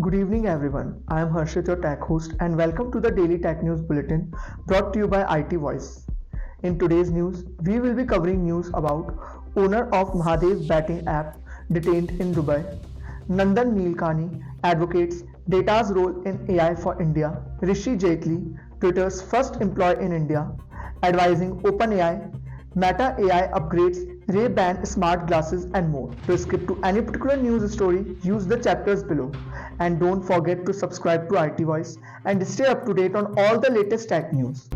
Good evening, everyone. I am Harshit, your tech host, and welcome to the Daily Tech News Bulletin brought to you by IT Voice. In today's news, we will be covering news about owner of Mahadev betting app detained in Dubai, Nandan Nilekani advocates data's role in AI for India, Rishi Jaitley, Twitter's first employee in India, advising OpenAI, Meta AI upgrades Ray-Ban smart glasses and more. To skip to any particular news story, use the chapters below. And don't forget to subscribe to IT Voice and stay up to date on all the latest tech news.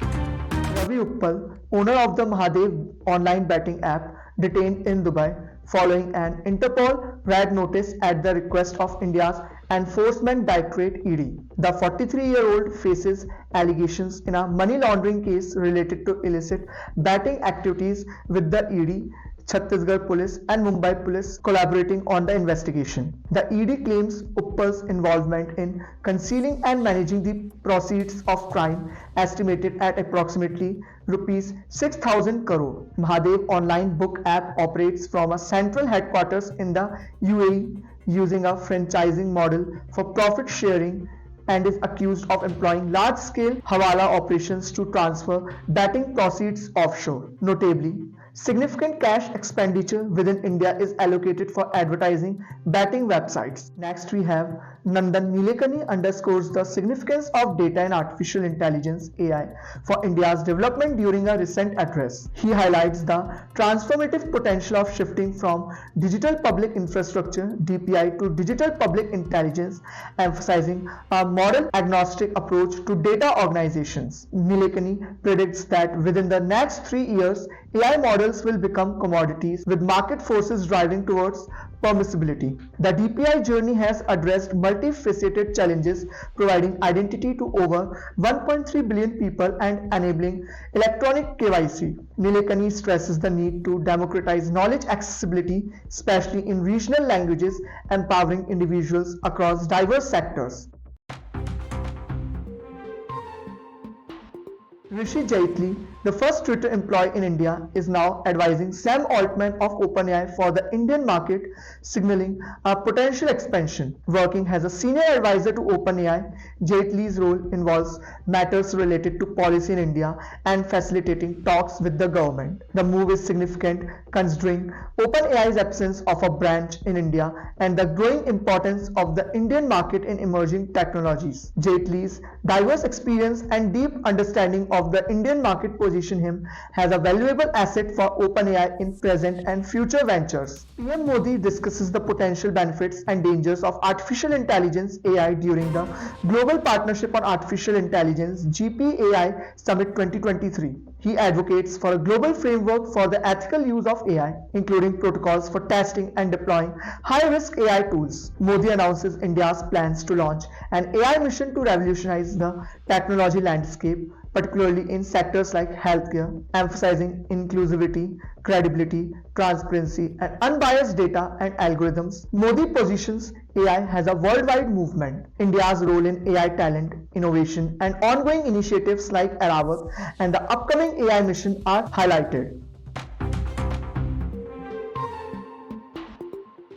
Ravi Uppal, owner of the Mahadev online betting app, detained in Dubai following an Interpol red notice at the request of India's Enforcement Directorate (ED). The 43-year-old faces allegations in a money laundering case related to illicit betting activities, with the ED, Chhattisgarh Police and Mumbai Police collaborating on the investigation. The ED claims Uppal's involvement in concealing and managing the proceeds of crime, estimated at approximately rupees 6,000 crore. Mahadev online book app operates from a central headquarters in the UAE using a franchising model for profit sharing and is accused of employing large-scale hawala operations to transfer betting proceeds offshore. Notably, significant cash expenditure within India is allocated for advertising betting websites. Next, we have Nandan Nilekani underscores the significance of data and artificial intelligence (AI) for India's development during a recent address. He highlights the transformative potential of shifting from digital public infrastructure (DPI) to digital public intelligence, emphasizing a model agnostic approach to data organizations. Nilekani predicts that within the next 3 years, AI models will become commodities, with market forces driving towards permissibility. The DPI journey has addressed multifaceted challenges, providing identity to over 1.3 billion people and enabling electronic KYC. Nilekani stresses the need to democratize knowledge accessibility, especially in regional languages, empowering individuals across diverse sectors. Rishi Jaitley, the first Twitter employee in India, is now advising Sam Altman of OpenAI for the Indian market, signaling a potential expansion. Working as a senior advisor to OpenAI, Jaitley's role involves matters related to policy in India and facilitating talks with the government. The move is significant considering OpenAI's absence of a branch in India and the growing importance of the Indian market in emerging technologies. Jaitley's diverse experience and deep understanding of the Indian market position him as a valuable asset for OpenAI in present and future ventures. PM Modi discusses the potential benefits and dangers of artificial intelligence (AI) during the Global Partnership on Artificial Intelligence (GPAI) Summit 2023. He advocates for a global framework for the ethical use of AI, including protocols for testing and deploying high-risk AI tools. Modi announces India's plans to launch an AI mission to revolutionize the technology landscape, particularly in sectors like healthcare, emphasizing inclusivity, credibility, transparency, and unbiased data and algorithms. Modi positions AI as a worldwide movement. India's role in AI talent, innovation, and ongoing initiatives like Airavat and the upcoming AI mission are highlighted.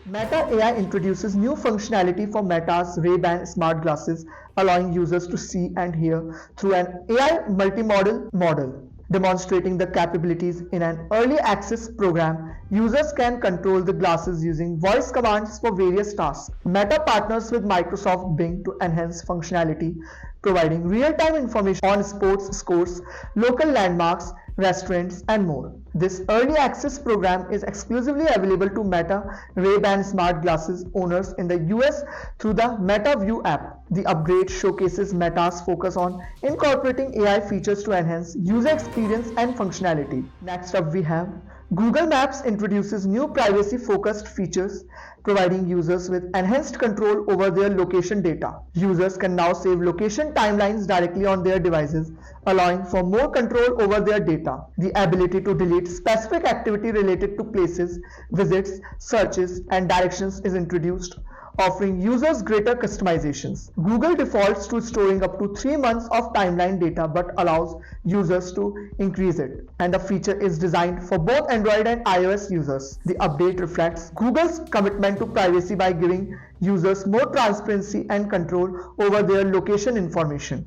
Meta AI introduces new functionality for Meta's Ray-Ban smart glasses, allowing users to see and hear through an AI multimodal model. Demonstrating the capabilities in an early access program, users can control the glasses using voice commands for various tasks. Meta partners with Microsoft Bing to enhance functionality, providing real-time information on sports scores, local landmarks, restaurants, and more. This early access program is exclusively available to Meta Ray-Ban smart glasses owners in the US through the Meta View app. The upgrade showcases Meta's focus on incorporating AI features to enhance user experience and functionality. Next up, we have Google Maps introduces new privacy-focused features, providing users with enhanced control over their location data. Users can now save location timelines directly on their devices, allowing for more control over their data. The ability to delete specific activity related to places, visits, searches, and directions is introduced, offering users greater customizations. Google defaults to storing up to 3 months of timeline data but allows users to increase it. And the feature is designed for both Android and iOS users. The update reflects Google's commitment to privacy by giving users more transparency and control over their location information.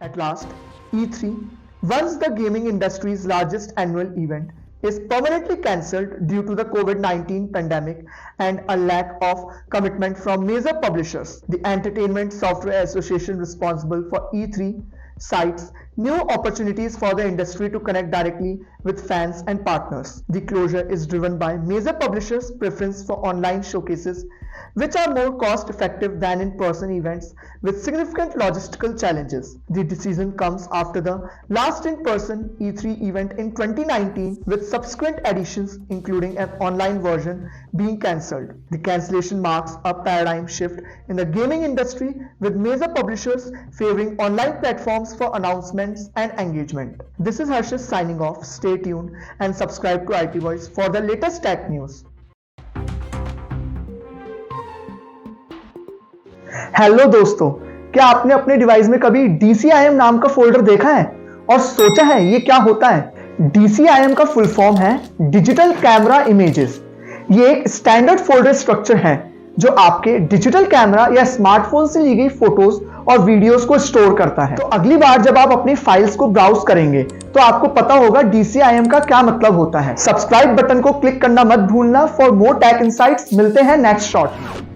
At last, E3, once the gaming industry's largest annual event, is permanently cancelled due to the COVID-19 pandemic and a lack of commitment from major publishers. The Entertainment Software Association, responsible for E3, cites new opportunities for the industry to connect directly with fans and partners. The closure is driven by major publishers' preference for online showcases, which are more cost-effective than in-person events with significant logistical challenges. The decision comes after the last in-person E3 event in 2019, with subsequent editions, including an online version, being cancelled. The cancellation marks a paradigm shift in the gaming industry, with major publishers favoring online platforms for announcements and engagement. This is Harshit signing off. Stay tuned and subscribe to IT Voice for the latest tech news. Hello दोस्तों, क्या आपने अपने device में कभी DCIM नाम का folder देखा है और सोचा है ये क्या होता है? DCIM का फुल फॉर्म है डिजिटल कैमरा इमेजेस। ये एक स्टैंडर्ड फोल्डर स्ट्रक्चर है जो आपके डिजिटल कैमरा या स्मार्टफोन से ली गई फोटोज और वीडियोस को स्टोर करता है। तो अगली बार जब आप अपनी फाइल्स को ब्राउज करेंगे तो आपको पता होगा DCIM का क्या मतलब होता है। सब्सक्राइब बटन को क्लिक करना मत भूलना फॉर मोर टेक इनसाइट्स। मिलते हैं नेक्स्ट शॉट में।